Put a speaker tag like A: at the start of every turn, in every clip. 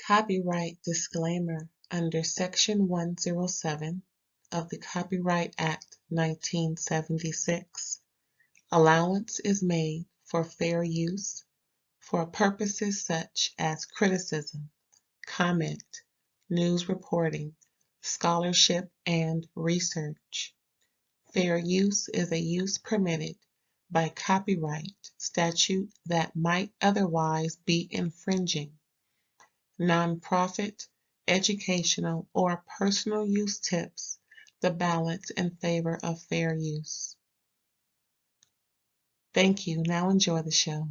A: Copyright disclaimer under Section 107 of the Copyright Act 1976. Allowance is made for fair use for purposes such as criticism, comment, news reporting, scholarship, and research. Fair use is a use permitted by copyright statute that might otherwise be infringing. Nonprofit, educational, or personal use tips the balance in favor of fair use. Thank you. Now enjoy the show.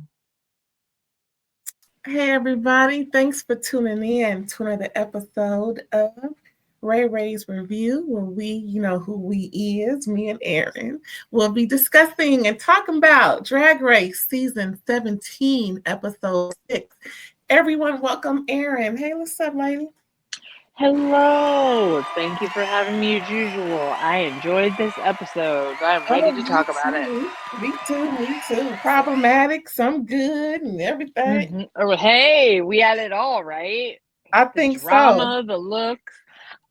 A: Hey everybody, thanks for tuning in to another episode of RAERAEs Review, where we, who we is, me and Erin, will be discussing and talking about Drag Race Season 17, Episode 6. Everyone, welcome Erin. Hey, what's up, lady?
B: Hello. Thank you for having me as usual. I enjoyed this episode. I'm ready to talk about it.
A: Me too. Problematic, some good, and everything.
B: Oh, hey, we had it all, right?
A: I think
B: the drama,
A: so.
B: the looks.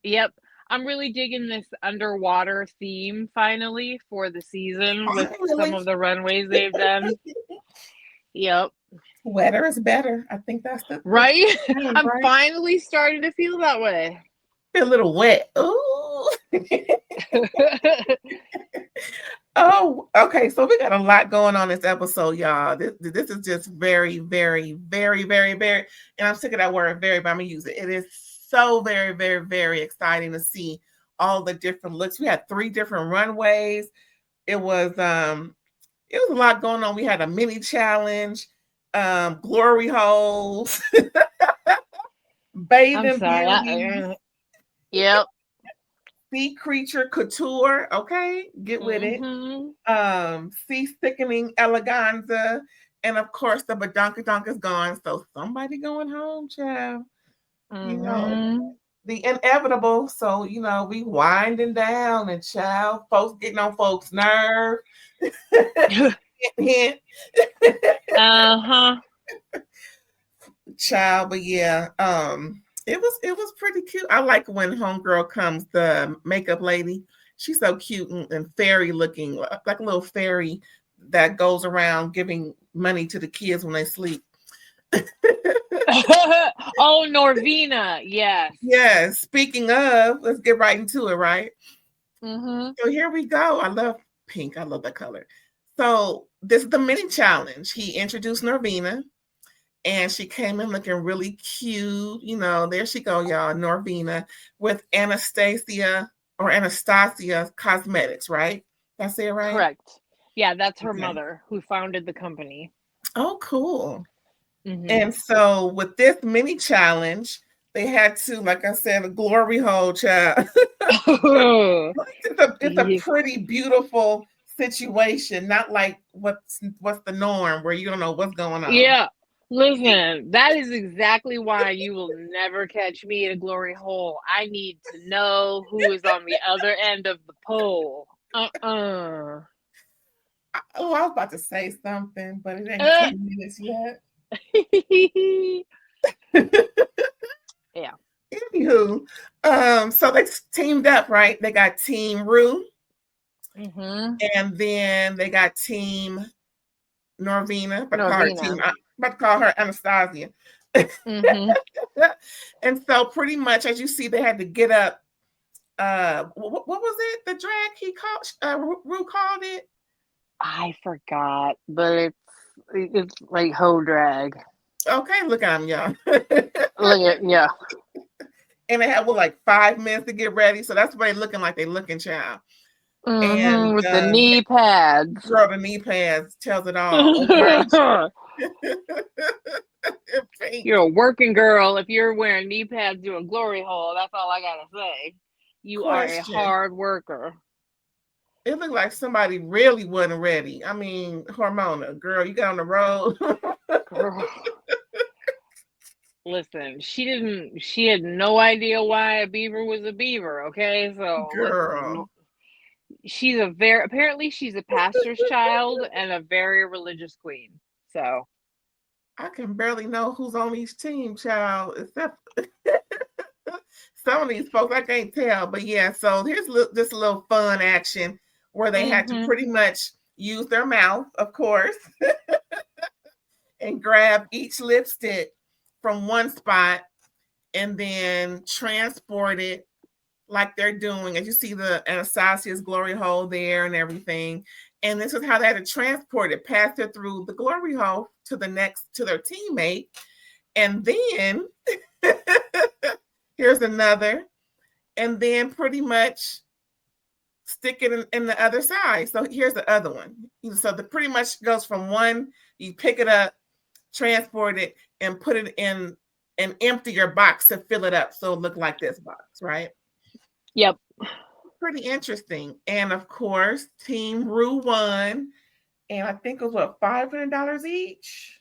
B: Yep. I'm really digging this underwater theme finally for the season with some of the runways they've done. Yep.
A: Wetter is better. I think that's the
B: right. I'm finally starting to feel that way.
A: Feel a little wet. Ooh. Oh, okay. So we got a lot going on this episode, y'all. This is just very, very, very, very, very, and I'm sick of that word very, but I'm gonna use it. It is so very, very, very exciting to see all the different looks. We had 3 different runways. It was a lot going on. We had a mini challenge, glory holes, bathing beauty.
B: Yep.
A: Sea creature couture, okay? Get with it. Sea sickening eleganza. And of course, the Bodonkadunk is gone. So somebody going home, child. You know, the inevitable. So, we winding down and child, folks getting on folks' nerve. Child, but yeah, it was pretty cute. I like when homegirl comes, the makeup lady. She's so cute and fairy looking, like a little fairy that goes around giving money to the kids when they sleep.
B: Oh, Norvina, yes.
A: Yes. Speaking of, let's get right into it, right?
B: So
A: here we go. I love pink. I love that color. So this is the mini challenge. He introduced Norvina. And she came in looking really cute. There she go, y'all, Norvina, with Anastasia Cosmetics, right? That's it, right?
B: Correct. Yeah, that's her mother who founded the company.
A: Oh, cool. And so with this mini challenge, they had to, like I said, a glory hole, child. It's a pretty beautiful situation, not like what's the norm where you don't know what's going on.
B: Yeah. Listen, that is exactly why you will never catch me in a glory hole. I need to know who is on the other end of the pole.
A: Oh, I was about to say something, but it ain't 10 minutes yet.
B: Yeah.
A: Anywho, so they teamed up, right? They got Team Rue. And then they got Team Norvina, but I call her Anastasia. And so pretty much, as you see, they had to get up. What was it? The drag he called Rue called it?
B: I forgot, but it's like hoe drag.
A: Okay, look at them, y'all.
B: Yeah.
A: And they had like 5 minutes to get ready, so that's why they're looking like they looking, child.
B: And with the knee pads.
A: Girl, the knee pads tells it all.
B: You're a working girl if you're wearing knee pads to a glory hole. That's all I gotta say. You are a hard worker.
A: It looked like somebody really wasn't ready. I mean, Hormona, girl, you got on the road.
B: Listen, she had no idea why a beaver was a beaver, okay? So
A: girl.
B: Listen, apparently she's a pastor's child and a very religious queen. So
A: I can barely know who's on each team, child, except some of these folks I can't tell. But yeah, so here's just a little fun action where they had to pretty much use their mouth, of course, and grab each lipstick from one spot and then transport it like they're doing. As you see the Anastasia's glory hole there and everything. And this is how they had to transport it, pass it through the glory hole to their teammate. And then here's another. And then pretty much stick it in the other side. So here's the other one. So the pretty much goes from one, you pick it up, transport it, and put it in and empty your box to fill it up so it look like this box, right?
B: Yep.
A: Pretty interesting. And of course, Team Rue won. And I think it was what, $500 each?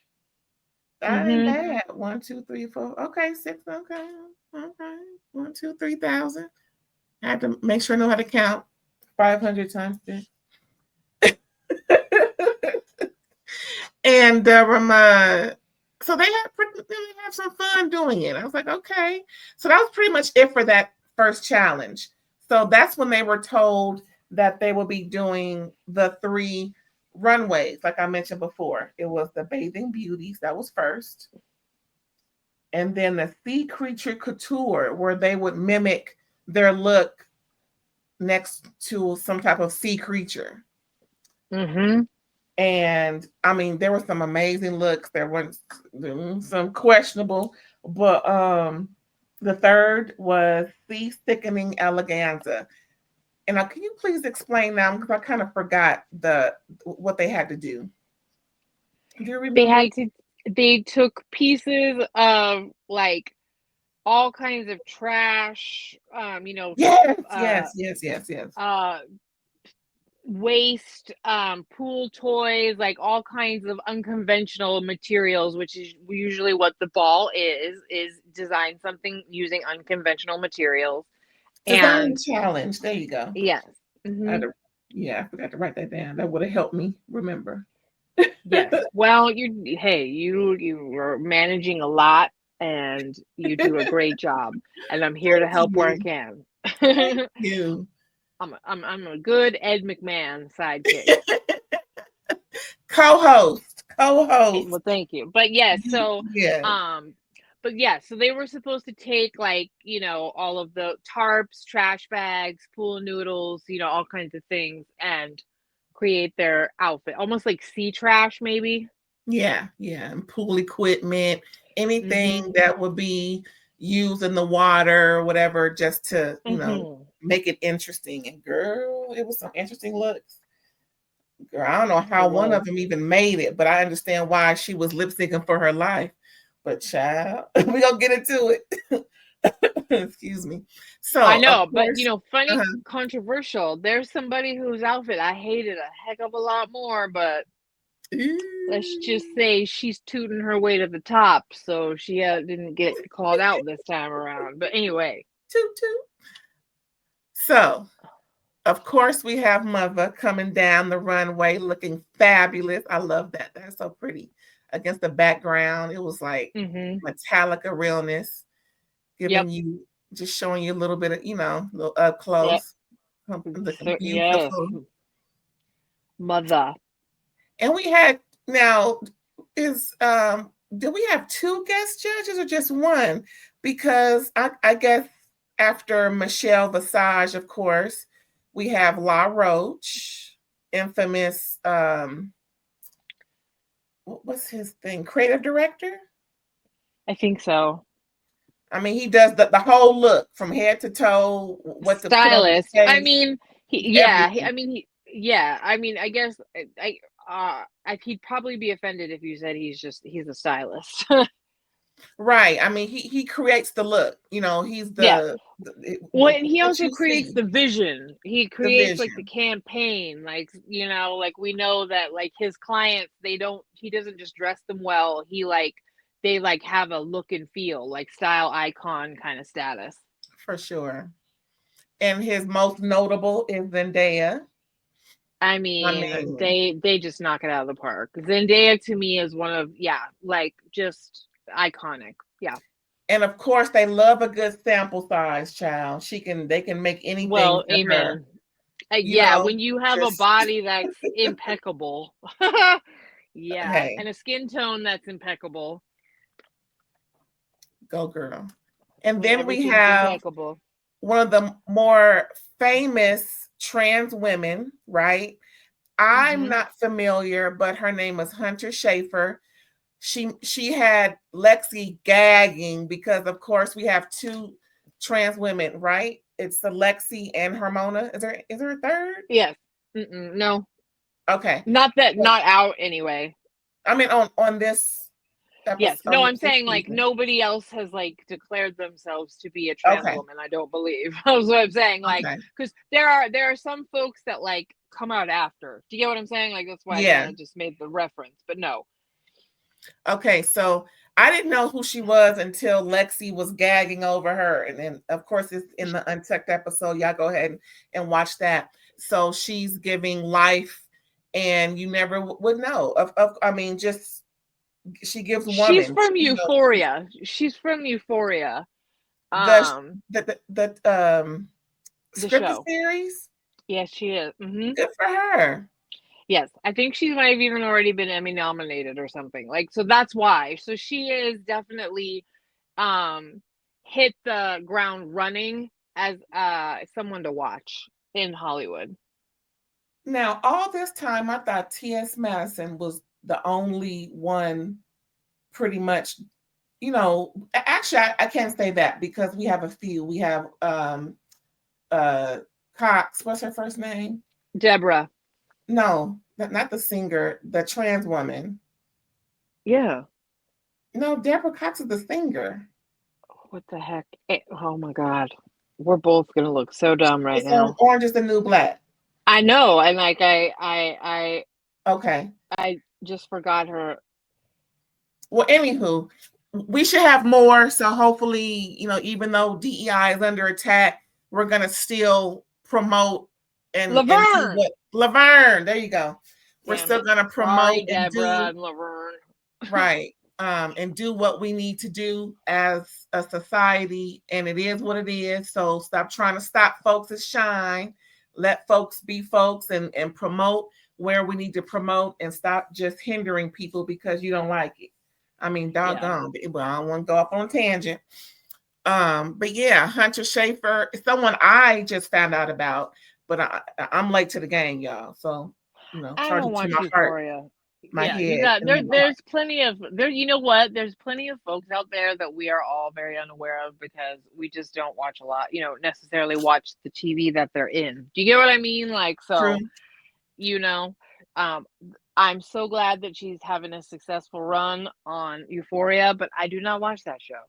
A: That ain't bad. 1, 2, 3, 4. Okay, 6. Okay. 1, 2, 3,000. I had to make sure I know how to count. 500 times 3. And so they had some fun doing it. I was like, okay. So that was pretty much it for that first challenge. So that's when they were told that they will be doing the 3 runways, like I mentioned before. It was the Bathing Beauties, that was first. And then the Sea Creature Couture, where they would mimic their look next to some type of sea creature. And I mean, there were some amazing looks. There were some questionable, but the third was Sea Thickening Eleganza. And now, can you please explain now? Because I kind of forgot what they had to do. Do you remember?
B: They took pieces of like all kinds of trash,
A: Yes.
B: Waste, pool toys, like all kinds of unconventional materials, which is usually what the ball is design something using unconventional materials.
A: Design challenge. There you go.
B: Yes.
A: I forgot to write that down. That would have helped me remember.
B: Yes. Well, you are managing a lot and you do a great job. And I'm here to help where I can.
A: Thank you.
B: I'm a good Ed McMahon sidekick.
A: Co-host.
B: Well, thank you. But yes, so so they were supposed to take like, all of the tarps, trash bags, pool noodles, all kinds of things and create their outfit, almost like sea trash maybe.
A: Yeah, and pool equipment, anything that would be used in the water or whatever, just to make it interesting. And girl, it was some interesting looks. Girl, I don't know how one of them even made it, but I understand why she was lip syncing for her life. But child, we gonna get into it. Excuse me. So
B: I know, but funny, controversial. There's somebody whose outfit I hated a heck of a lot more, but let's just say she's tooting her way to the top, so she didn't get called out this time around. But anyway,
A: toot. So, of course, we have Mother coming down the runway looking fabulous. I love that. That's so pretty. Against the background, it was like Metallica realness, giving you, just showing you a little bit of, little up close.
B: Yes. Mother.
A: And we had, now, did we have 2 guest judges or just one? Because I guess after Michelle Visage, of course, we have La Roche, infamous, what's his thing? Creative director?
B: I think so.
A: I mean, he does the whole look from head to toe. What the
B: stylist? I mean, I guess he'd probably be offended if you said he's a stylist.
A: Right. I mean, he creates the look. He's the.
B: And he also creates the vision. He creates like the campaign. Like like we know that like his clients, he doesn't just dress them well. They like have a look and feel, like style icon kind of status.
A: For sure. And his most notable is Zendaya.
B: I
A: I
B: mean,
A: mean,
B: they just knock it out of the park. Zendaya to me is one of like just iconic. Yeah.
A: and of course they love a good sample size, child. They can make anything
B: Well,
A: for her.
B: amen.
A: You
B: Yeah,
A: know,
B: when you have a
A: just
B: body that's impeccable, yeah,
A: hey,
B: and a skin tone that's impeccable,
A: go girl. And
B: when
A: then we
B: everything's
A: have
B: impeccable.
A: one of the more famous trans women, right? I'm
B: Hmm.
A: not familiar, but her name was Hunter Schafer. She had Lexi gagging because of course we have two trans women, right? It's the Lexi and Hermona. Is there a third?
B: Yes. Mm-mm, no,
A: Okay.
B: not that,
A: So,
B: not out anyway.
A: I mean on this
B: Yes.
A: episode
B: No,
A: on
B: I'm
A: this
B: saying like
A: season.
B: nobody else has like declared themselves to be a trans
A: Okay.
B: woman. I don't believe. That's what I'm saying. Like,
A: Okay.
B: because there are some folks that like come out after. Do you get what I'm saying? Like that's why I kind
A: Yeah.
B: of just made the reference. But no.
A: Okay. So I didn't know who she was until Lexi was gagging over her. And then of course it's in the Untucked episode. Y'all go ahead and watch that. So she's giving life and you never would know. I mean, just she gives
B: She's
A: woman,
B: from
A: you know,
B: Euphoria. She's from Euphoria.
A: the
B: Um, the
A: scripted
B: show.
A: series.
B: Yes, she is.
A: Good for her.
B: Yes, I think she might have even already been Emmy nominated or something. Like, so that's why. So she is definitely um hit the ground running as someone to watch in Hollywood.
A: Now, all this time, I thought T.S. Madison was the only one, pretty much. You know, actually, I can't say that because we have a few. We have uh Cox. What's her first name?
B: Deborah.
A: No, not the singer, the trans woman.
B: Yeah.
A: No, Deborah Cox is the singer.
B: What the heck? Oh my God. We're both gonna look so dumb right
A: It's on
B: now.
A: Orange is the New Black.
B: I know, and like
A: Okay.
B: I just forgot her.
A: Well, anywho, we should have more. So hopefully, even though DEI is under attack, we're gonna still promote and do
B: Laverne.
A: what Laverne. There you go. We're
B: Damn
A: still
B: it.
A: gonna
B: Sorry,
A: promote and
B: Deborah
A: do
B: and Laverne.
A: right. And do what we need to do as a society, and it is what it is. So stop trying to stop folks' shine. Let folks be folks and promote where we need to promote and stop just hindering people because you don't like it. I mean,
B: Yeah.
A: doggone, but I don't want to go off on a tangent. But yeah, Hunter Schafer is someone I just found out about, but I'm late to the game, y'all. So,
B: I
A: charge
B: don't
A: it to
B: watch
A: my heart,
B: Euphoria.
A: my
B: Yeah, you
A: head,
B: got
A: and
B: there.
A: then my heart.
B: There's plenty of there. You know what? There's plenty of folks out there that we are all very unaware of because we just don't watch a lot. Necessarily watch the TV that they're in. Do you get what I mean? Like,
A: True.
B: so you know, um, I'm so glad that she's having a successful run on Euphoria, but I do not watch that show.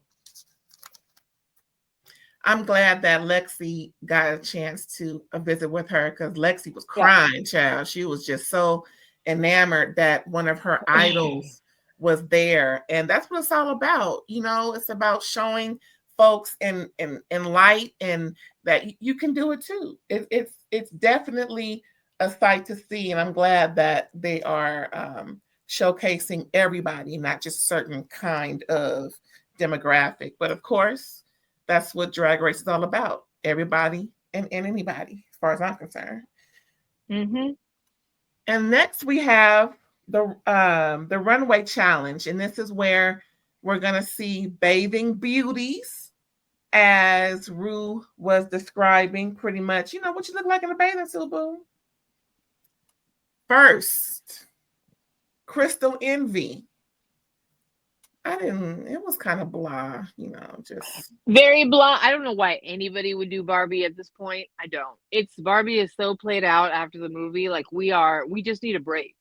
A: I'm glad that Lexi got a chance to visit with her because Lexi was
B: Yeah.
A: crying, child. She was just so enamored that one of her idols was there. And that's what it's all about. It's about showing folks in light and that you can do it too. It's definitely a sight to see. And I'm glad that they are showcasing everybody, not just certain kind of demographic. But of course, that's what Drag Race is all about. Everybody and anybody, as far as I'm concerned.
B: Mm-hmm.
A: And next we have the runway challenge, and this is where we're gonna see bathing beauties, as Rue was describing. Pretty much, what you look like in a bathing suit, boo. First, Crystal Envy. It was kind of blah, just
B: Very blunt. I don't know why anybody would do Barbie at this point. I don't. It's Barbie is so played out after the movie. Like we just need a break.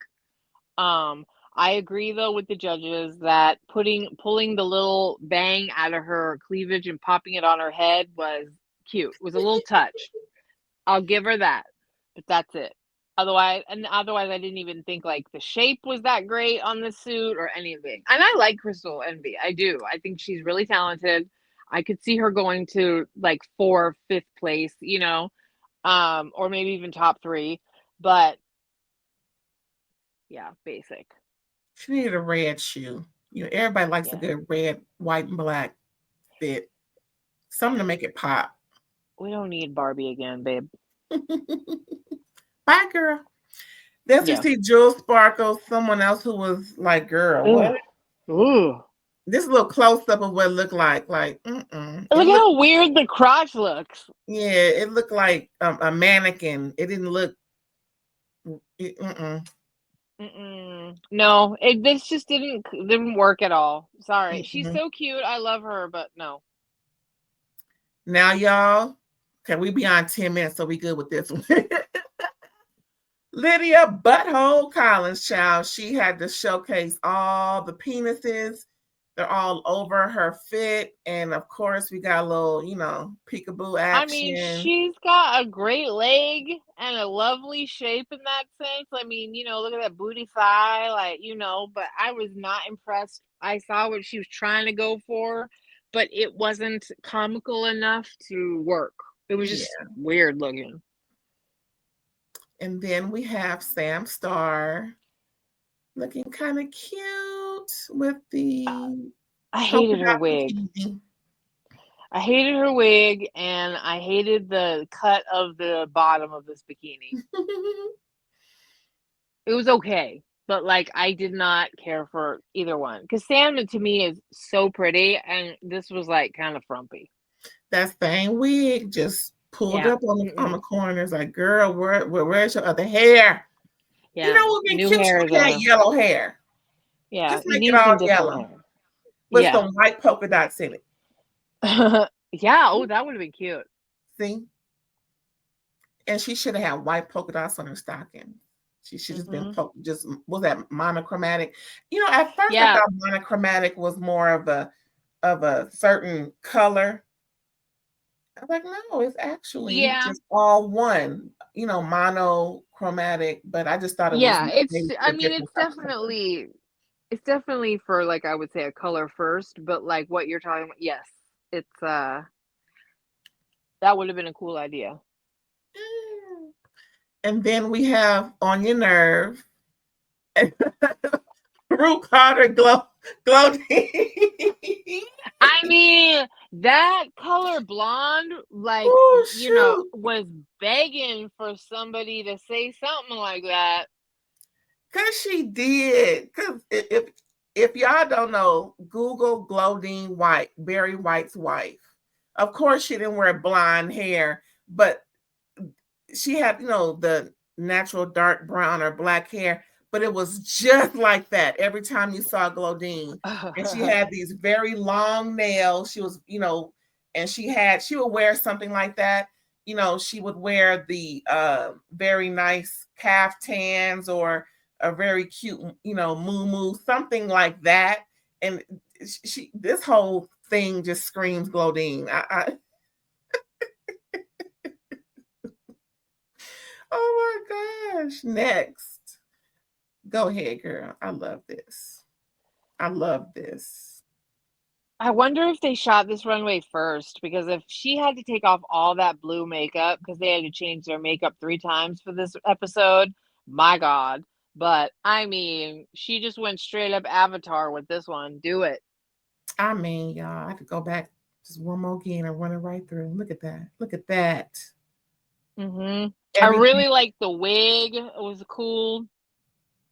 B: Um, I agree though with the judges that pulling the little bang out of her cleavage and popping it on her head was cute. It was a little touch. I'll give her that. But that's it. Otherwise I didn't even think like the shape was that great on the suit or anything. And I like Crystal Envy. I do. I think she's really talented. I could see her going to like 4th, 5th place, or maybe even top 3. But Yeah, basic.
A: She needed a red shoe. You know, everybody likes a
B: Yeah.
A: good red, white, and black fit. Something to make it pop.
B: We don't need Barbie again, babe.
A: Bye, girl. Then we
B: Yeah.
A: see Jewel Sparkle, someone else who was like, girl, what?
B: Ooh.
A: This little close up of what it looked like. Like, mm-mm. It
B: Look
A: looked,
B: how weird the crotch looks.
A: yeah, it looked like a mannequin. It didn't look, mm-mm.
B: No, this just didn't work at all. Sorry. She's
A: Mm-mm.
B: so cute. I love her, but no.
A: Now, y'all, can we be on 10 minutes so we good with this one? Lydia Butthole Collins, child, she had to showcase all the penises. They're all over her fit. And of course, we got a little, peekaboo
B: I mean,
A: action.
B: she's got a great leg and a lovely shape in that sense. I mean, look at that booty thigh, but I was not impressed. I saw what she was trying to go for, but it wasn't comical enough to work. It was just weird looking.
A: And then we have Sam Starr looking kind of cute with the
B: I
A: polka
B: hated her
A: dot
B: wig.
A: bikini.
B: I hated her wig, and I hated the cut of the bottom of this bikini. It was okay, but I did not care for either one because Sam to me is so pretty, and this was kind of frumpy.
A: That same wig just pulled up on the corners. Like, girl, where's your other hair?
B: Yeah,
A: You know what would be
B: new
A: cute?
B: hair
A: She had yellow hair.
B: Yeah,
A: Just
B: you
A: make it
B: need
A: all
B: some different
A: yellow
B: hair.
A: with some white polka dots in it.
B: Yeah, oh, that would have been cute.
A: See? And she should have had white polka dots on her stocking. She should have been was that monochromatic? At first I thought monochromatic was more of a certain color. I was like, no, it's actually just all one, monochromatic. But I just thought it was
B: it's. I
A: a
B: mean,
A: different
B: it's definitely for I would say a color first, but what you're talking about, yes, it's that would have been a cool idea.
A: And then we have On Your Nerve. Root Carter glow.
B: I mean, that color blonde, was begging for somebody to say something like that.
A: Cause she did. Cause if y'all don't know, Google Glowdine White, Barry White's wife. Of course, she didn't wear blonde hair, but she had, the natural dark brown or black hair, but it was just like that every time you saw Glowdine. And she had these very long nails. She was, and she would wear something like that. She would wear the very nice caftans or a very cute, moo something like that. And this whole thing just screams Glowdine. Oh my gosh. Next. Go ahead, girl. I love this. I love this.
B: I wonder if they shot this runway first, because if she had to take off all that blue makeup because they had to change their makeup 3 times for this episode, my God. But I mean, she just went straight up Avatar with this one. Do it.
A: I mean, y'all, I have to go back just one more again and run it right through. Look at that. Look at that.
B: I really like the wig. It was cool.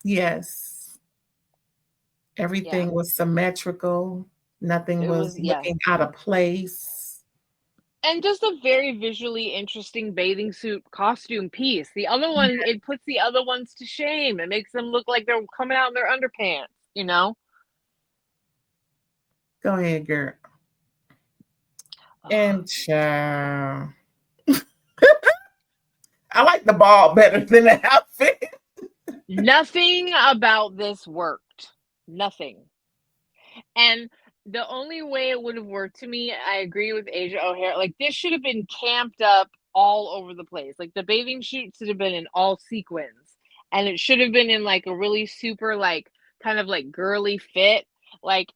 A: Yes. Everything was symmetrical. Nothing was looking out of place.
B: And just a very visually interesting bathing suit costume piece. The other one, it puts the other ones to shame. It makes them look like they're coming out in their underpants,
A: Go ahead, girl. And I like the ball better than the outfit.
B: Nothing about this worked. Nothing. And the only way it would have worked to me, I agree with Asia O'Hare, this should have been camped up all over the place. The bathing suit should have been in all sequins. And it should have been in a really super kind of girly fit,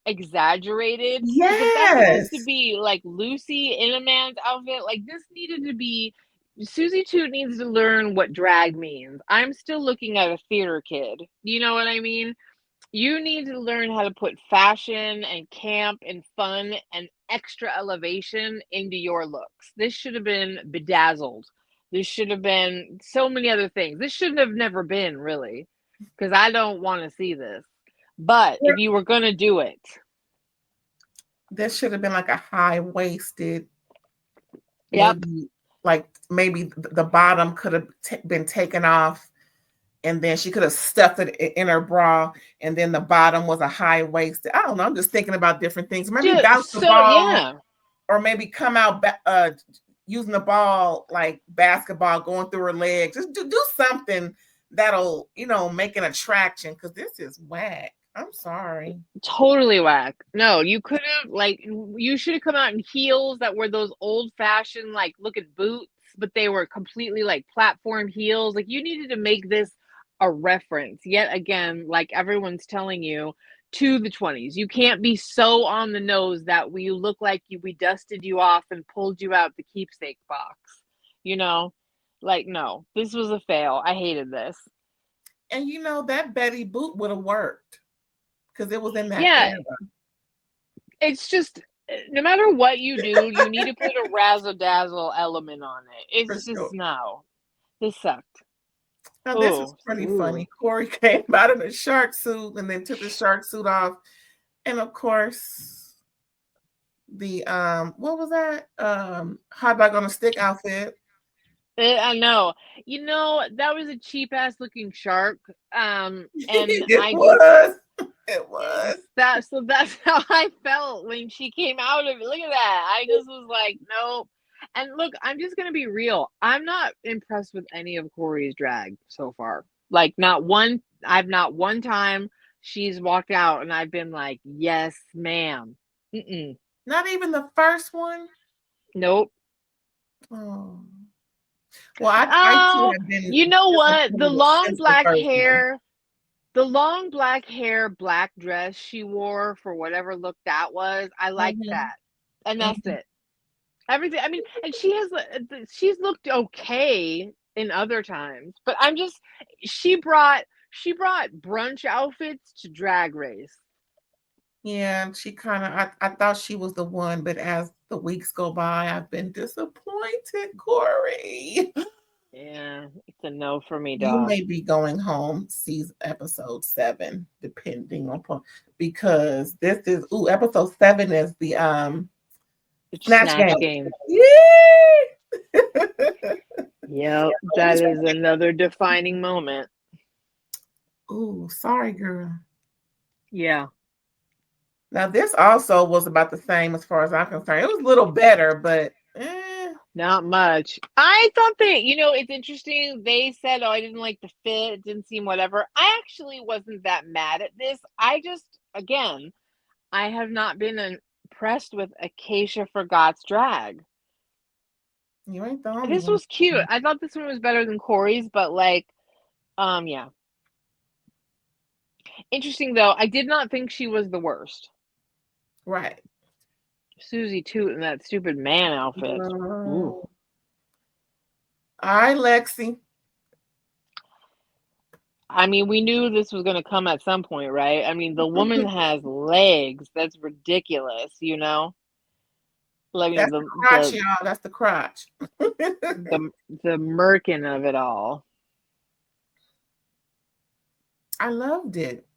B: exaggerated.
A: Yes.
B: If that's supposed to be Lucy in a man's outfit, this needed to be Susie Toot needs to learn what drag means. I'm still looking at a theater kid. You know what I mean? You need to learn how to put fashion and camp and fun and extra elevation into your looks. This should have been bedazzled. This should have been so many other things. This should have never been, really, because I don't want to see this. But if you were going to do it,
A: this should have been like a high-waisted,
B: yep.
A: maybe the bottom could have been taken off, and then she could have stuffed it in her bra, and then the bottom was a high-waisted. I don't know. I'm just thinking about different things. Maybe bounce the ball,
B: yeah.
A: or maybe come out using the ball like basketball, going through her legs. Just do something that'll, make an attraction, because this is whack. I'm sorry.
B: Totally whack. No, you could have, you should have come out in heels that were those old-fashioned, looking boots, but they were completely, platform heels. You needed to make this a reference, yet again, like everyone's telling you, to the 20s. You can't be so on the nose that we look like we dusted you off and pulled you out the keepsake box. No, this was a fail. I hated this.
A: And that Betty boot would have worked, because it was in that era.
B: It's just, no matter what you do, you need to put a razzle-dazzle element on it. It's no. This sucked.
A: Now, this is pretty funny. Corey came out in a shark suit and then took the shark suit off. And of course, the what was that? Hot dog on a stick outfit.
B: I know. That was a cheap ass looking shark. And
A: it was.
B: That's how I felt when she came out of it. Look at that. I just was like, nope. And look, I'm just gonna be real. I'm not impressed with any of Corey's drag so far. Not one time she's walked out and I've been like, yes, ma'am. Mm-mm.
A: Not even the first one?
B: Nope.
A: Oh. Well, I have been.
B: You know what? The long black hair, black dress she wore for whatever look that was, I liked that. And that's it. Everything. I mean, and she's looked okay in other times, but she brought brunch outfits to Drag Race.
A: Yeah, she kind of, I thought she was the one, but as the weeks go by, I've been disappointed, Corey.
B: Yeah, it's a no for me, dog.
A: You may be going home, season episode 7, depending on, because this is, episode 7 is the Snatch game.
B: Yeah. Yep, that is another defining moment.
A: Ooh, sorry, girl.
B: Yeah.
A: Now, this also was about the same as far as I'm concerned. It was a little better, but
B: not much. I thought it's interesting. They said, I didn't like the fit. It didn't seem whatever. I actually wasn't that mad at this. I have not been impressed with Acacia Forgot's drag.
A: You ain't the only
B: This was cute. I thought this one was better than Corey's, but yeah. Interesting though. I did not think she was the worst.
A: Right.
B: Susie Toot in that stupid man outfit. Ooh.
A: All right, Lexi.
B: I mean, we knew this was going to come at some point, right? I mean, the woman has legs. That's ridiculous,
A: That's the crotch, y'all. That's the crotch.
B: the merkin of it all.
A: I loved it.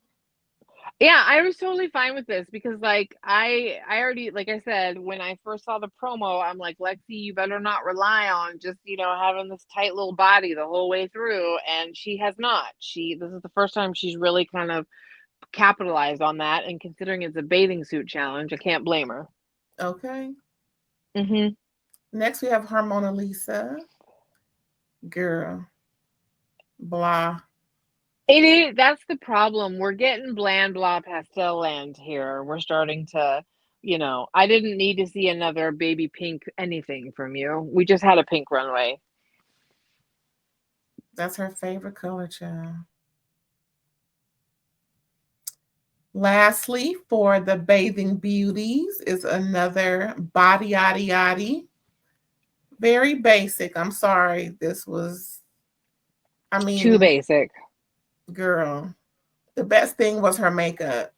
B: Yeah, I was totally fine with this because I already, like I said, when I first saw the promo, I'm like, Lexi, you better not rely on just, having this tight little body the whole way through. And she has not. This is the first time she's really kind of capitalized on that. And considering it's a bathing suit challenge, I can't blame her.
A: Okay.
B: Mm-hmm.
A: Next, we have Harmona Lisa. Girl. Blah.
B: It is. That's the problem. We're getting bland, blah, pastel land here. We're starting to, I didn't need to see another baby pink anything from you. We just had a pink runway.
A: That's her favorite color, child. Lastly, for the Bathing Beauties is another Body Yaddy Yaddy Very basic. I'm sorry. This was, I
B: Too
A: mean,
B: basic.
A: girl, the best thing was her makeup.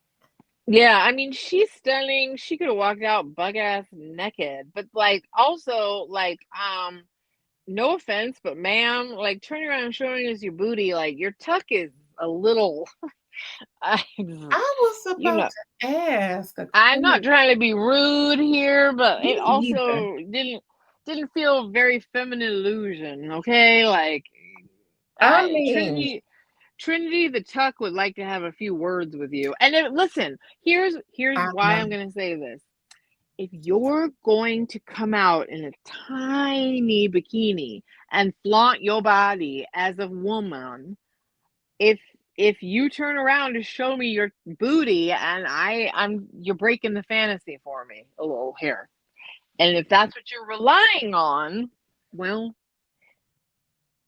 B: Yeah, I mean, she's stunning. She could have walked out butt ass naked, but like also like no offense, but ma'am, like turning around and showing us your booty, like your tuck is a little
A: I was
B: you
A: about
B: know,
A: to ask a
B: I'm not
A: question.
B: trying to be rude here, but it
A: Me neither.
B: also didn't feel very feminine illusion, okay? Like
A: I mean,
B: Trinity the Tuck would like to have a few words with you. And listen, here's
A: I
B: why
A: know.
B: I'm going to say this. If you're going to come out in a tiny bikini and flaunt your body as a woman, if you turn around to show me your booty and you're breaking the fantasy for me a little here. And if that's what you're relying on, well,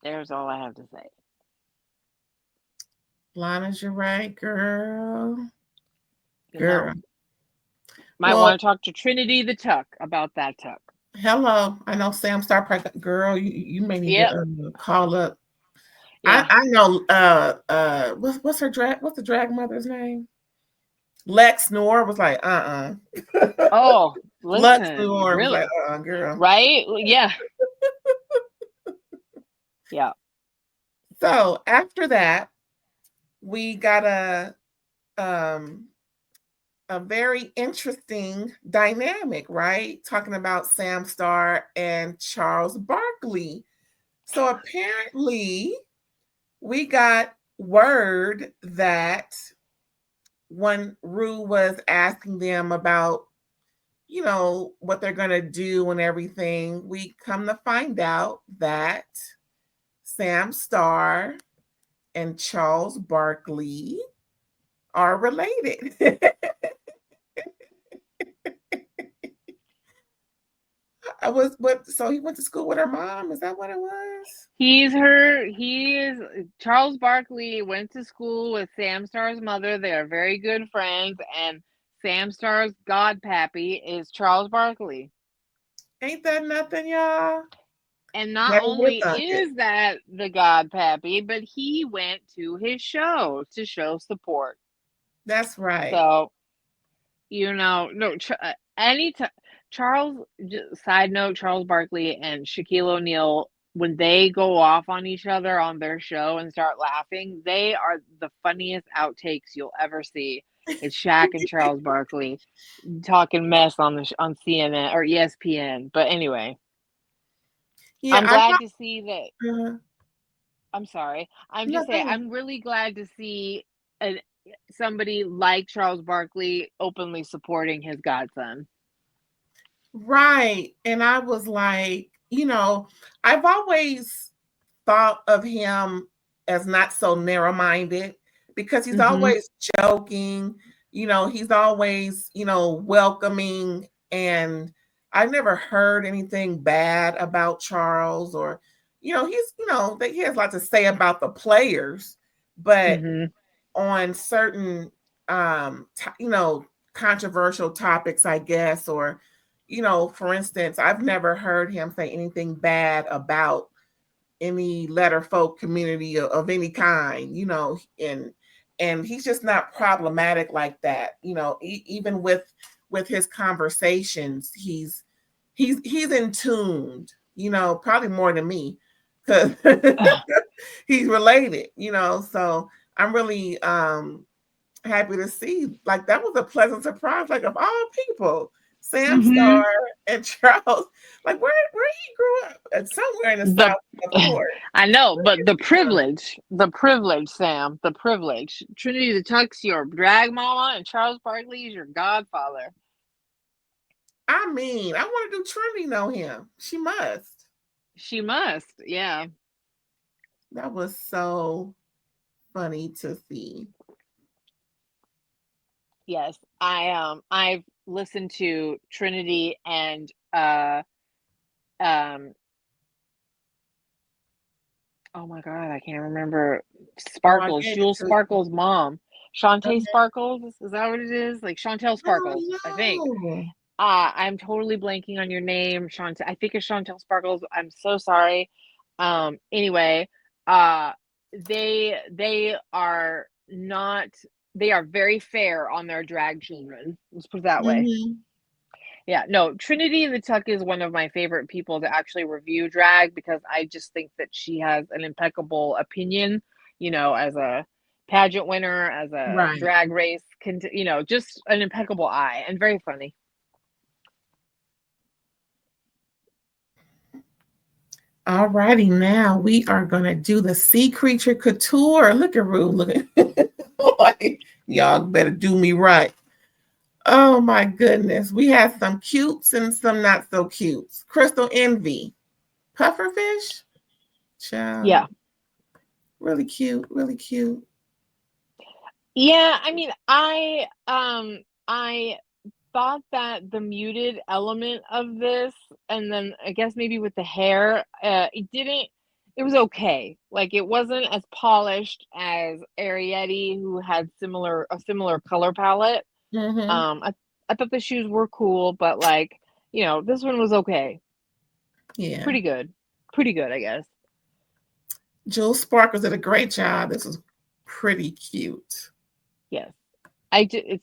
B: there's all I have to say.
A: Lana's, you're right, girl.
B: You
A: Girl.
B: know, might
A: Well,
B: want to talk to Trinity the Tuck about that tuck.
A: hello. I know Sam Star Park. Girl, you may need
B: Yep.
A: to call up.
B: Yeah.
A: I know what's her drag, what's the drag mother's name? Lex Noor was like,
B: Oh,
A: Lex
B: listen,
A: Noor was like,
B: really?
A: girl.
B: Right? Yeah. Yeah.
A: So after that, we got um a very interesting dynamic, right? Talking about Sam Star and Charles Barkley. So apparently, we got word that when Rue was asking them about, what they're going to do and everything, we come to find out that Sam Star and Charles Barkley are related. I was what? So he went to school with her mom. Is that what it was?
B: He is Charles Barkley went to school with Sam Star's mother. They are very good friends, and Sam Star's godpappy is Charles Barkley.
A: Ain't that nothing, y'all?
B: And not
A: Never would
B: only
A: have thunk it.
B: is that the godpappy, but he went to his show to show support.
A: That's right.
B: So, no, anytime Charles, side note, Charles Barkley and Shaquille O'Neal, when they go off on each other on their show and start laughing, they are the funniest outtakes you'll ever see. It's Shaq and Charles Barkley talking mess on on CNN or ESPN. But anyway,
A: Yeah,
B: I'm
A: I
B: glad
A: thought.
B: to see that.
A: Uh,
B: I'm sorry. I'm
A: no,
B: just
A: go
B: saying,
A: ahead.
B: I'm really glad to see an, somebody like Charles Barkley openly supporting his godson.
A: Right. And I was like, I've always thought of him as not so narrow minded because he's
B: Mm-hmm.
A: always joking, he's always, welcoming. And I've never heard anything bad about Charles or, that he has a lot to say about the players, but
B: Mm-hmm.
A: on certain, controversial topics, I guess, or, for instance, I've never heard him say anything bad about any letter folk community of any kind, and he's just not problematic like that, even with his conversations, he's in tuned, probably more than me because he's related, so I'm really happy to see, like, that was a pleasant surprise, like, of all people, Sam
B: Mm-hmm.
A: Star and Charles, like, where he grew up, somewhere in the
B: The
A: South, of course.
B: I know, but the privilege, Sam, the privilege. Trinity the Tuck's your drag mama, and Charles Barkley is your godfather.
A: I mean, I want to do Trinity know him. She must.
B: She must, yeah.
A: That was so funny to see.
B: Yes, I've listened to Trinity and um oh my god, I can't remember
A: Oh, I
B: Sparkles,
A: gave it
B: Jules
A: to you.
B: Sparkles' mom. Shantae
A: Okay.
B: Sparkles, is that what it is? Like Chantel
A: Oh
B: Sparkles, I think.
A: no.
B: I'm totally blanking on your name, Chantel. I think it's Chantel Sparkles. I'm so sorry. Anyway, they are not. They are very fair on their drag children. Let's put it that way. Yeah, no, Trinity the Tuck is one of my favorite people to actually review drag because I just think that she has an impeccable opinion, as a pageant winner, as a drag race, just an impeccable eye and very funny.
A: All righty, now we are going to do the Sea Creature Couture. Look at Rue looking like, y'all better do me right. Oh my goodness. We have some cutes and some not so cutes. Crystal Envy. Pufferfish? Child.
B: Yeah.
A: Really cute, really cute.
B: Yeah, I mean, I thought that the muted element of this, and then I guess maybe with the hair, it was okay. Like, it wasn't as polished as Arriety, who had a similar color palette. I thought the shoes were cool, but this one was okay.
A: Yeah.
B: Pretty good, I guess.
A: Jules Sparkles did a great job. This was pretty cute.
B: Yes.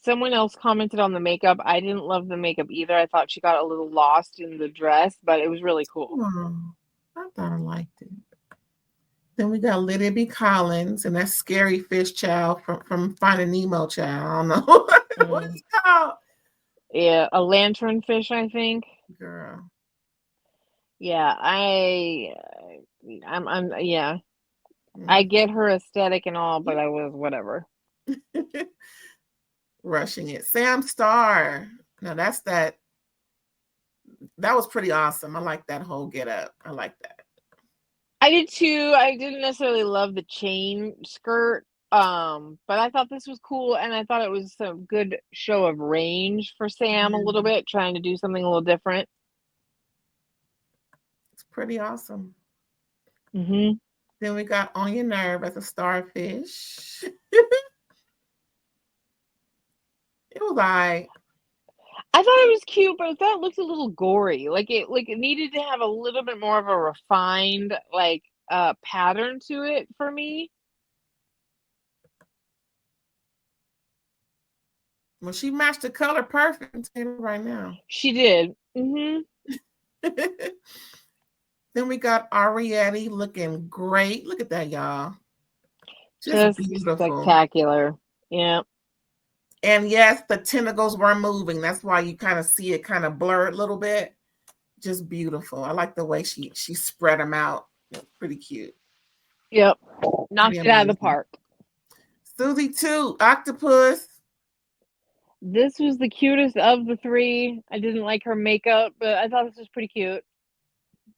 B: Someone else commented on the makeup. I didn't love the makeup either. I thought she got a little lost in the dress, but it was really cool.
A: Oh, I thought I liked it. Then we got Lydia B. Collins, and that's Scary Fish Child from Finding Nemo Child. I don't know what it's called.
B: Yeah, a lantern fish, I think.
A: Girl.
B: Yeah, I'm yeah. I get her aesthetic and all, but I was whatever.
A: Rushing it. Sam Starr. Now that was pretty awesome. I like that whole get up. I like that.
B: I did too. I didn't necessarily love the chain skirt, but I thought this was cool, and I thought it was a good show of range for Sam a little bit, trying to do something a little different.
A: It's pretty awesome.
B: Mm-hmm.
A: Then we got On Your Nerve as a starfish. It was like,
B: I thought it was cute, but I thought it looked a little gory. Like it needed to have a little bit more of a refined pattern to it for me.
A: Well, she matched the color perfect right now.
B: She did. Mm-hmm.
A: Then we got Arriety looking great. Look at that, y'all.
B: Just beautiful. Spectacular. Yeah.
A: And yes, the tentacles were moving. That's why you kind of see it kind of blurred a little bit. Just beautiful. I like the way she spread them out. Pretty cute.
B: Yep. Knocked it out of the park.
A: Susie 2, Octopus.
B: This was the cutest of the three. I didn't like her makeup, but I thought this was pretty cute.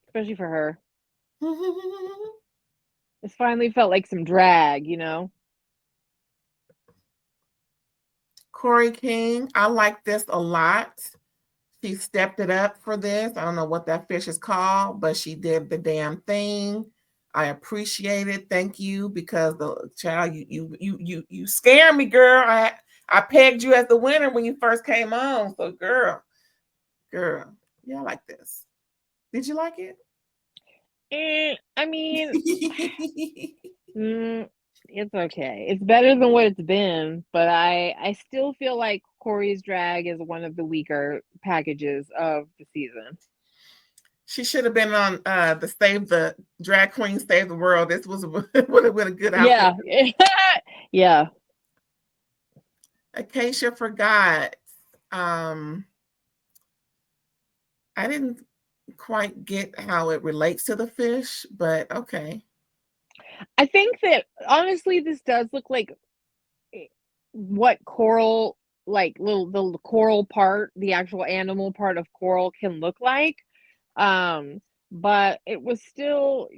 B: Especially for her. It finally felt like some drag,
A: Corey King, I like this a lot. She stepped it up for this. I don't know what that fish is called, but she did the damn thing. I appreciate it. Thank you, because the child, you scare me, girl. I pegged you as the winner when you first came on. So, girl, yeah, I like this. Did you like it?
B: I mean, it's okay. It's better than what it's been, but I still feel like Corey's drag is one of the weaker packages of the season.
A: She should have been on the Drag Queen Save the World. This would have been a good outfit.
B: Yeah. Yeah.
A: Acacia Forgot. I didn't quite get how it relates to the fish, but okay.
B: I think that honestly, this does look like what coral, like the coral part, the actual animal part of coral can look like. But it was still,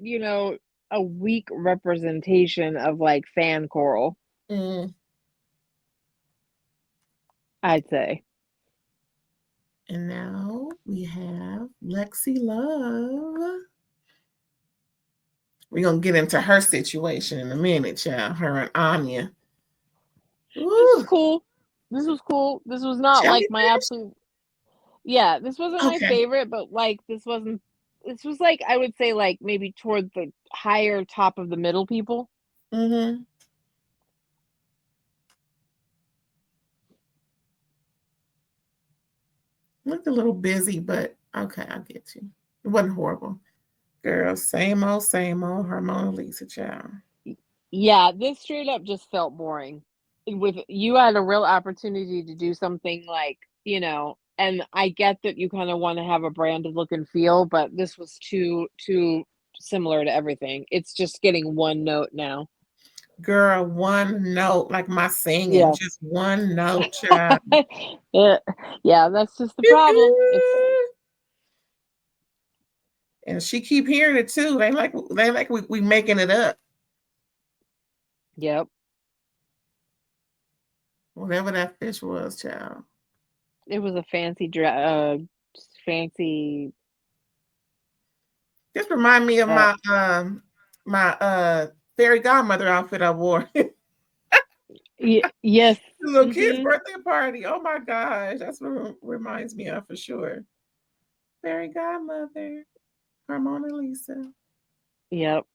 B: a weak representation of fan coral. I'd say.
A: And now we have Lexi Love. We're going to get into her situation in a minute, child. Her and Anya.
B: This was cool. This was not like my absolute... Yeah, this wasn't my
A: Okay.
B: favorite, but like this was like I would say like maybe toward the higher top of the middle people.
A: Mm-hmm. Looked a little busy, but okay, I get you. It wasn't horrible. Girl, same old Harmona Lisa child.
B: Yeah, this straight up just felt boring. With you had a real opportunity to do something like, and I get that you kind of want to have a branded look and feel, but this was too similar to everything. It's just getting one note now.
A: Girl, one note, like my singing,
B: Yeah.
A: just one note, child.
B: Yeah, yeah, that's just the problem. It's
A: And she keep hearing it too. They like we making it up.
B: Yep.
A: Whatever that fish was, child.
B: It was a fancy
A: Just remind me of
B: uh
A: my fairy godmother outfit I wore.
B: yes.
A: The little kid's
B: Mhm.
A: birthday party. Oh my gosh. That's what it reminds me of for sure. Fairy godmother, Harmona Lisa.
B: Yep.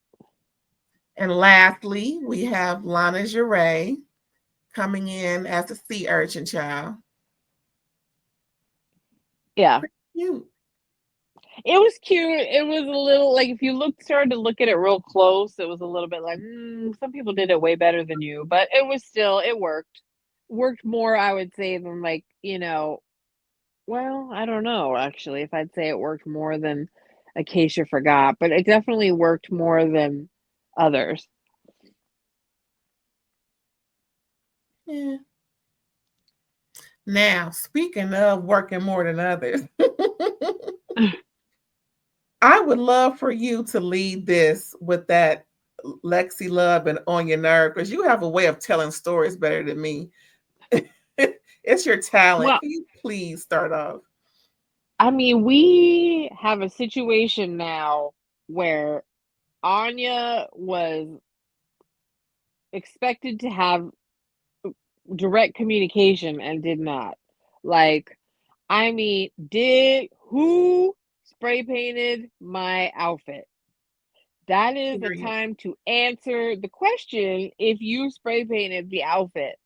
A: And lastly, we have Lana Geray coming in as a sea urchin child.
B: Yeah.
A: Pretty cute.
B: It was cute. It was a little like if you started to look at it real close, it was a little bit like some people did it way better than you, but it worked. Worked more, I would say, than like well, I don't know actually if I'd say it worked more than Acacia Forgot, but it definitely worked more than others.
A: Yeah. Now, speaking of working more than others, I would love for you to lead this with that Lexi Love and On Your Nerve because you have a way of telling stories better than me. It's your talent.
B: Well,
A: Can you please start off?
B: I mean, we have a situation now where Anya was expected to have direct communication and did not. Like, I mean, did who spray painted my outfit? That is the
A: Period.
B: time to answer the question if you spray painted the outfit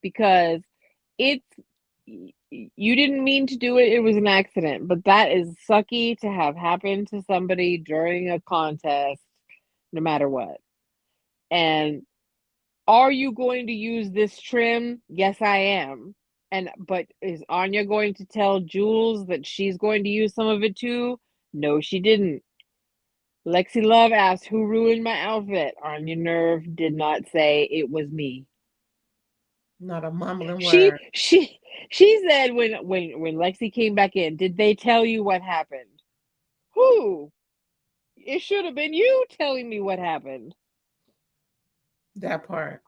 B: because it's you didn't mean to do it, it was an accident, but that is sucky to have happened to somebody during a contest no matter what. And are you going to use this trim? Yes, I am. But is Anya going to tell Jules that she's going to use some of it too? No, she didn't. Lexi Love asked who ruined my outfit. Anya Nerve did not say it was me.
A: Not a mumbling
B: She
A: word.
B: she she said when Lexi came back in, did they tell you what happened? Who? It should have been you telling me what happened.
A: That part.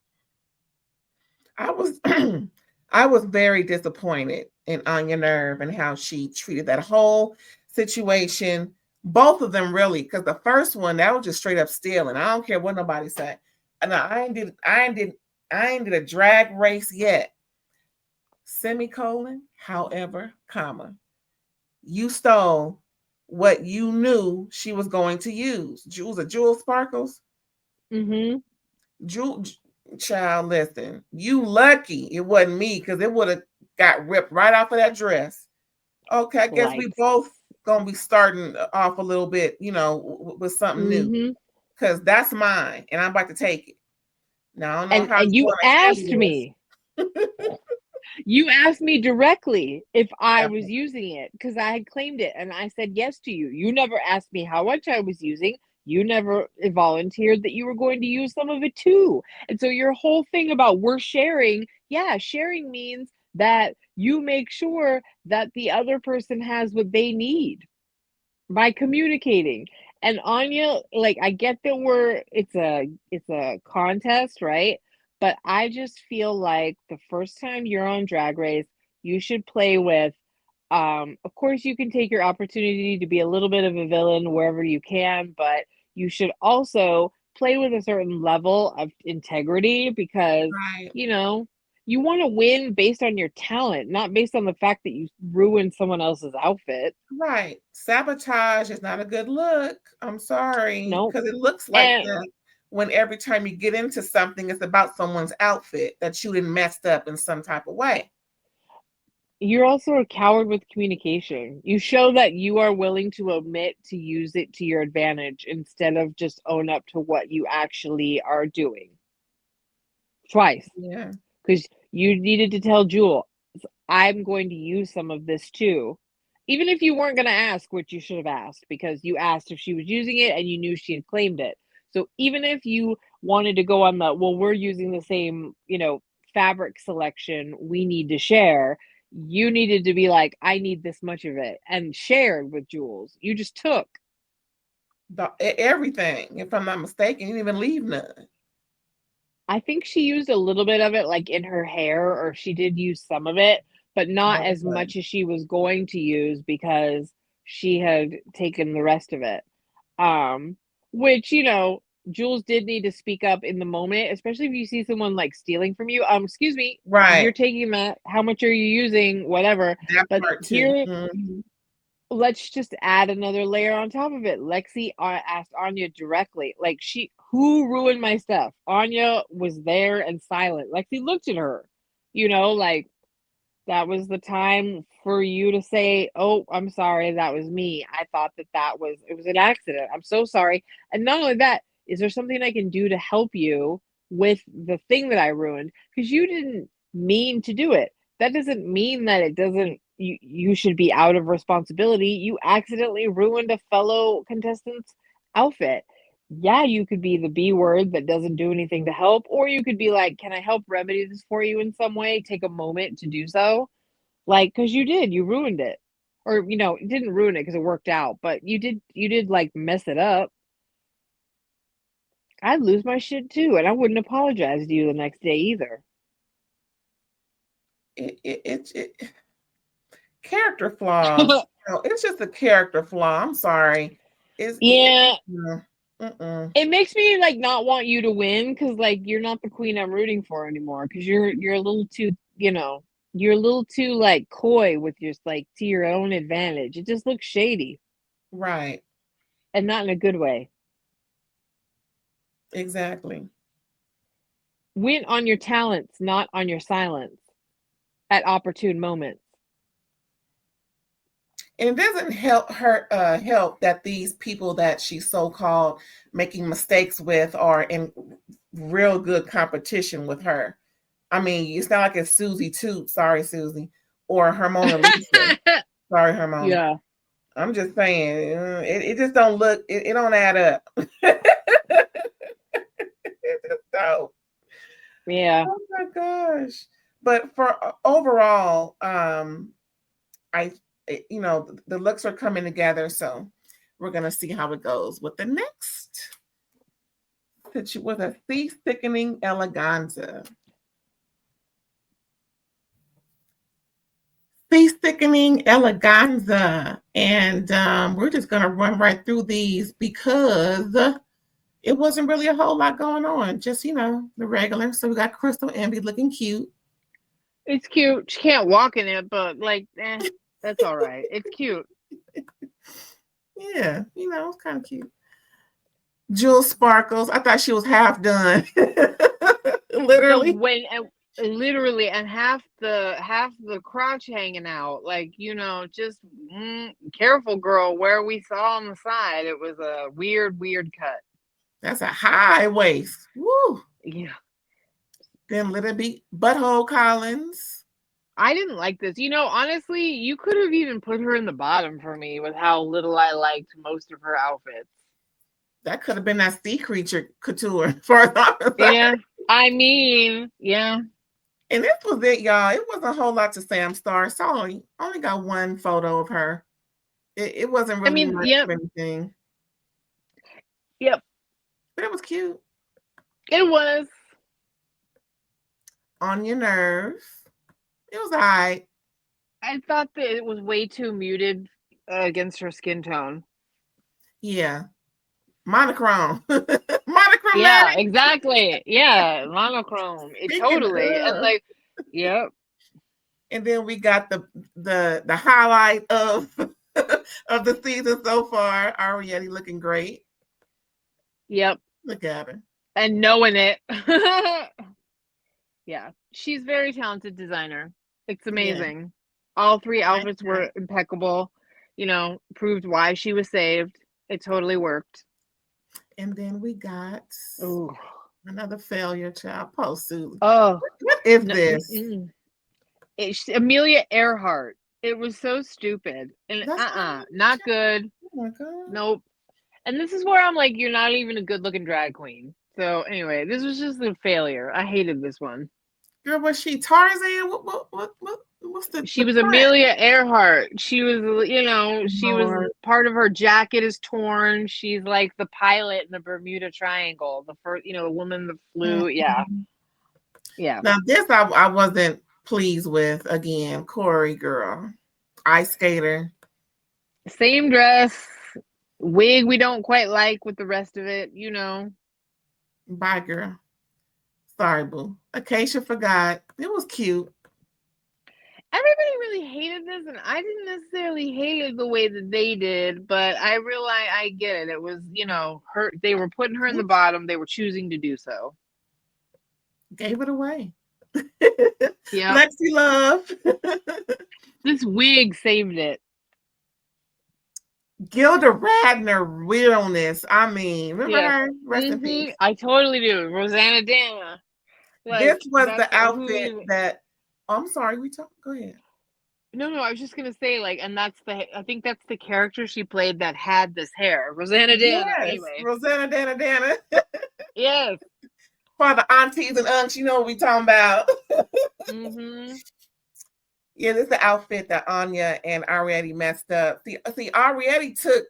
A: I was I was very disappointed in Anya Nerve and how she treated that whole situation. Both of them really, because the first one that was just straight up stealing. I don't care what nobody said. And I ain't did a drag race yet. Semicolon, however, comma. You stole what you knew she was going to use. Jewel Sparkles.
B: Mm-hmm.
A: Jewel child, listen, you lucky it wasn't me because it would have got ripped right off of that dress. Okay, I guess we
B: Like,
A: both gonna be starting off a little bit, with something new
B: mm-hmm.
A: because that's mine and I'm about to take it. Now I don't know
B: And
A: how
B: and
A: you
B: you
A: want to
B: asked
A: handle this.
B: me. You asked me directly if I was using it because I had claimed it and I said yes to you. You never asked me how much I was using. You never volunteered that you were going to use some of it too. And so your whole thing about we're sharing, yeah, sharing means that you make sure that the other person has what they need by communicating. And Anya, like I get that it's a contest, right? But I just feel like the first time you're on Drag Race, you should play with of course you can take your opportunity to be a little bit of a villain wherever you can, but you should also play with a certain level of integrity because,
A: Right.
B: you know, you want to win based on your talent, not based on the fact that you ruined someone else's outfit.
A: Right. Sabotage is not a good look. I'm sorry.
B: Nope.
A: Because it looks like that when every time you get into something, it's about someone's outfit that you didn't messed up in some type of way.
B: You're also a coward with communication. You show that you are willing to omit to use it to your advantage instead of just own up to what you actually are doing. Twice.
A: Yeah.
B: Because you needed to tell Jewel, I'm going to use some of this too. Even if you weren't going to ask, which you should have asked, because you asked if she was using it and you knew she had claimed it. So even if you wanted to go on the, well, we're using the same, fabric selection, we need to share, you needed to be like, I need this much of it, and shared with Jules. You just took
A: everything. If I'm not mistaken, you didn't even leave none.
B: I think she used a little bit of it like in her hair, or she did use some of it, but not as much as she was going to use because she had taken the rest of it. Which, Jules did need to speak up in the moment, especially if you see someone like stealing from you. Excuse me,
A: right.
B: You're taking that. How much are you using? Whatever.
A: That
B: but
A: part
B: here,
A: too.
B: Let's just add another layer on top of it. Lexi asked Anya directly, like, who ruined my stuff? Anya was there and silent. Lexi looked at her, like, that was the time for you to say, oh, I'm sorry, that was me. I thought it was an accident. I'm so sorry. And not only that, is there something I can do to help you with the thing that I ruined? Because you didn't mean to do it. That doesn't mean that it doesn't, you should be out of responsibility. You accidentally ruined a fellow contestant's outfit. Yeah, you could be the B word that doesn't do anything to help, or you could be like, can I help remedy this for you in some way? Take a moment to do so. Like, because you ruined it. Or, it didn't ruin it because it worked out, but you did like mess it up. I'd lose my shit too, and I wouldn't apologize to you the next day either.
A: It character flaws. It's just a character flaw. I'm sorry. It
B: makes me like not want you to win because like you're not the queen I'm rooting for anymore because you're a little too you're a little too like coy with your like to your own advantage. It just looks shady,
A: right?
B: And not in a good way.
A: Exactly.
B: Win on your talents, not on your silence at opportune moments.
A: And it doesn't help that these people that she's so-called making mistakes with are in real good competition with her. I mean, it's not like it's Susie too. Sorry, Susie. Or Hermona Lisa. Sorry, Hermona.
B: Yeah.
A: I'm just saying, it just don't look, it don't add up. It just don't.
B: Yeah.
A: Oh my gosh. But for overall, the looks are coming together, so we're gonna see how it goes with the next with a thief thickening eleganza. Thief thickening eleganza, and we're just gonna run right through these because it wasn't really a whole lot going on. Just the regular. So we got Crystal Envy looking cute.
B: It's cute. She can't walk in it, but like, that's all right. It's cute.
A: Yeah, it's kind of cute. Jules Sparkles. I thought she was half done. Literally.
B: Literally, and half the crotch hanging out. Like, just careful, girl. Where we saw on the side, it was a weird cut.
A: That's a high waist. Woo.
B: Yeah.
A: Then let it be Butthole Collins.
B: I didn't like this. Honestly, you could have even put her in the bottom for me with how little I liked most of her outfits.
A: That could have been that sea creature couture for us.
B: Yeah. I mean, yeah.
A: And this was it, y'all. It wasn't a whole lot to say. I'm sorry. So only got one photo of her. It wasn't really much of anything.
B: Yep.
A: But it was cute.
B: It was.
A: On your nerves. It was all right.
B: I thought that it was way too muted against her skin tone.
A: Yeah. Monochrome.
B: Yeah, exactly. Yeah, monochrome. It totally. And like Yep.
A: And then we got the highlight of of the season so far. Arriety looking great.
B: Yep.
A: Look at her.
B: And knowing it. Yeah. She's very talented designer. It's amazing. Yeah. All 3 outfits were impeccable. Proved why she was saved. It totally worked.
A: And then we got another failure child post suit.
B: Oh.
A: What is this?
B: It's Amelia Earhart. It was so stupid. And not good.
A: Oh my God.
B: Nope. And this is where I'm like, you're not even a good looking drag queen. So anyway, this was just a failure. I hated this one.
A: Girl, was she Tarzan? What's the
B: She was Amelia Earhart. She was, she was part of her jacket is torn. She's like the pilot in the Bermuda Triangle. The first, the woman that flew. Yeah. Yeah.
A: Now this I wasn't pleased with. Again, Corey girl. Ice skater.
B: Same dress. Wig we don't quite like with the rest of it,
A: Bye, girl. Sorry, boo. Acacia forgot. It was cute.
B: Everybody really hated this, and I didn't necessarily hate it the way that they did, but I realize I get it. It was, her. They were putting her in the bottom. They were choosing to do so.
A: Gave it away.
B: Yeah.
A: Lexi Love.
B: This wig saved it.
A: Gilda Radner realness. I mean, remember her? Rest in peace.
B: I totally do. Rosanna Dana.
A: This was the outfit that. Oh, I'm sorry. Go ahead.
B: No, I was just gonna say, and I think that's the character she played that had this hair. Rosanna Dana.
A: Yes,
B: anyway.
A: Rosanna Dana.
B: Yes.
A: For the aunties and unks, you know what we talking about. Yeah, this is the outfit that Anya and Arriety messed up. See, Arriety took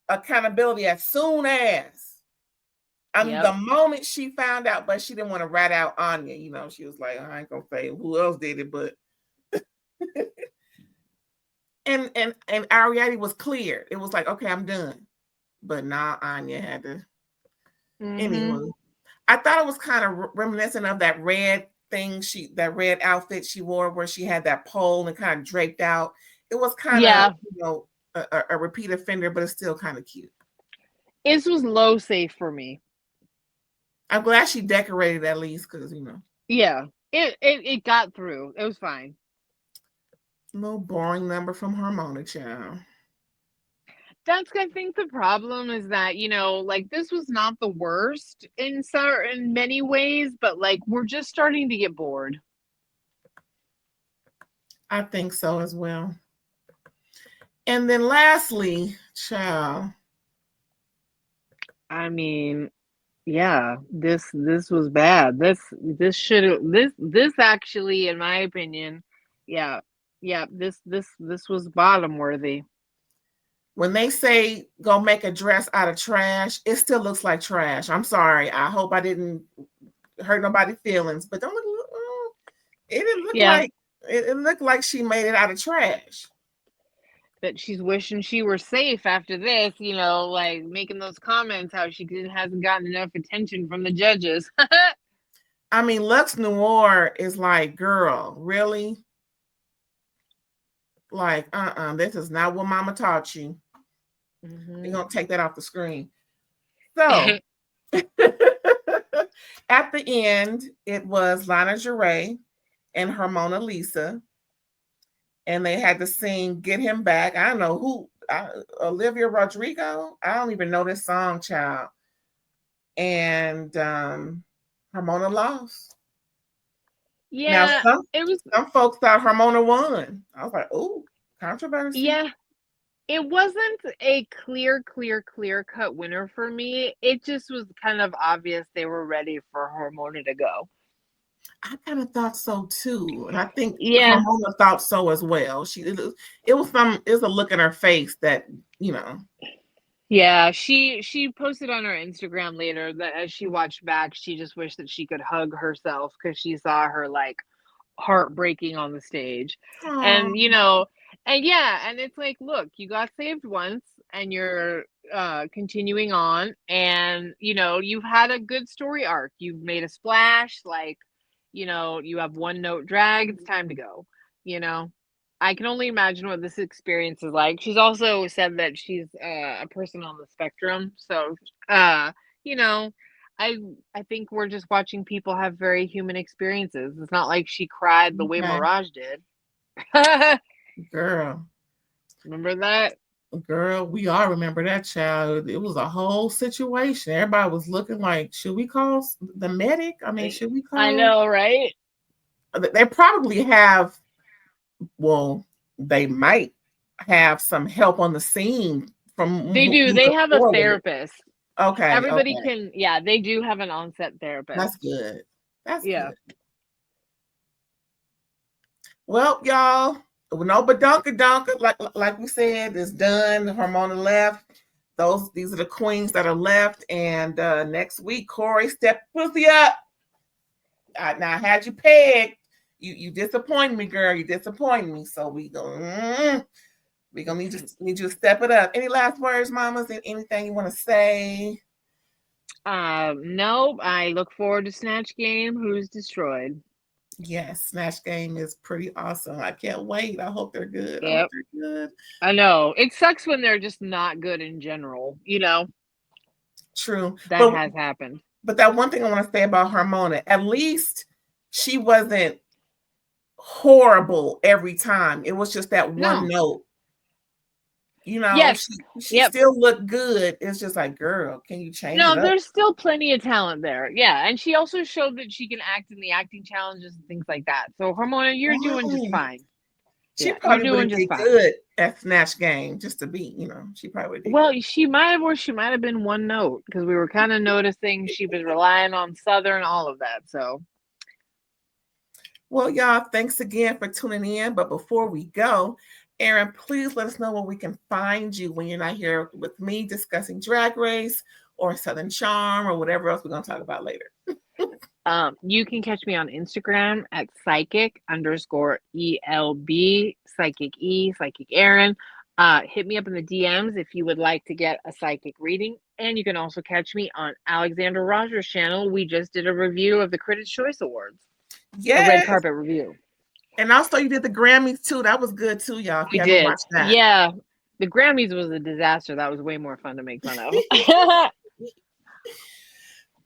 A: accountability as soon as. The moment she found out, but she didn't want to rat out Anya. She was like, I ain't gonna say who else did it, but and Arriety was clear. It was like, okay, I'm done. But now Anya had to. Anyway, I thought it was kind of reminiscent of that red thing that red outfit she wore where she had that pole and kind of draped out. It was kind of a repeat offender, but it's still kind of cute.
B: This was low safe for me.
A: I'm glad she decorated at least because
B: Yeah, it got through. It was fine.
A: No boring number from Harmona, child.
B: That's, I think, the problem is that, this was not the worst in many ways, but we're just starting to get bored.
A: I think so as well. And then lastly, child.
B: I mean, yeah, this was bad. This actually, in my opinion, this was bottom worthy.
A: When they say go make a dress out of trash, it still looks like trash. I'm sorry. I hope I didn't hurt nobody's feelings, but don't look. It didn't look like it looked like she made it out of trash.
B: But she's wishing she were safe after this, making those comments how she hasn't gotten enough attention from the judges.
A: I mean, Lux Noir is like, girl, really? Like, this is not what mama taught you. We're going to take that off the screen. So, at the end, it was Lana Jarre and Harmona Lisa. And they had to sing Get Him Back. I don't know who, Olivia Rodrigo. I don't even know this song, child. And Harmona lost.
B: Yeah,
A: now some folks thought Harmona won. I was like, oh, controversy.
B: Yeah, it wasn't a clear cut winner for me. It just was kind of obvious they were ready for Harmona to go.
A: I kind of thought so too, and I think Harmona thought so as well. It was a look in her face that
B: Yeah, she posted on her Instagram later that as she watched back, she just wished that she could hug herself because she saw her heartbreaking on the stage. Aww. And and it's like, look, you got saved once and you're continuing on, and you've had a good story arc. You've made a splash, you know, you have one note drag, it's time to go, you know. I can only imagine what this experience is like. She's also said that she's a person on the spectrum, so you know, I I think we're just watching people have very human experiences. It's not like she cried the way
A: Okay.
B: Mirage did.
A: Girl.
B: Remember that?
A: Girl, we all remember that child. It was a whole situation. Everybody was looking like, should we call the medic? I mean, should we call?
B: I know, right?
A: They probably have, well, they might have some help on the scene from
B: They do. They have a therapist.
A: Okay.
B: Everybody can, yeah, they do have an on-set therapist.
A: That's good. That's
B: good.
A: Well, y'all, no Bodonkadunk, like we said, is done. Hormona left. These are the queens that are left. And next week, Corey, step pussy up. Now I had you pegged. You disappointed me, girl. You disappointed me. So we gonna need you to step it up. Any last words, mamas? Anything you want to say?
B: No. I look forward to Snatch Game. Who's Destroyed?
A: Yes, Snatch Game is pretty awesome. I can't wait. I hope they're good.
B: Yep.
A: I hope they're good.
B: I know. It sucks when they're just not good in general, you know?
A: True.
B: That has happened.
A: But that one thing I want to say about Hormona, at least she wasn't horrible every time. It was just that one note. You know,
B: yes.
A: she still looked good. It's just like, girl, can you change it up?
B: No, there's still plenty of talent there. Yeah, and she also showed that she can act in the acting challenges and things like that. So, Hormona, you're doing just fine.
A: She probably would did good at Snatch Game just to be, you know, she probably did.
B: Well, she might have, or she might have been one note because we were kind of noticing she was relying on Southern, all of that. So,
A: well, y'all, thanks again for tuning in. But before we go, Erin, please let us know where we can find you when you're not here with me discussing Drag Race or Southern Charm or whatever else we're going to talk about later.
B: You can catch me on Instagram at psychic_ELB, Psychic E, Psychic Erin. Hit me up in the DMs if you would like to get a psychic reading. And you can also catch me on Alexander Rogers' channel. We just did a review of the Critics' Choice Awards.
A: Yes.
B: A red carpet review.
A: And also you did the Grammys too. That was good too, y'all.
B: We did. Watch that. Yeah. The Grammys was a disaster. That was way more fun to make fun of.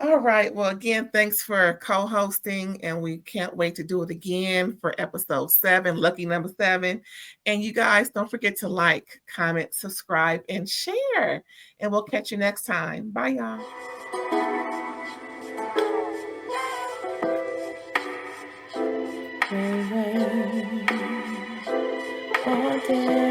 A: All right. Well, again, thanks for co-hosting, and we can't wait to do it again for episode 7, lucky number 7. And you guys, don't forget to like, comment, subscribe, and share. And we'll catch you next time. Bye, y'all. Okay.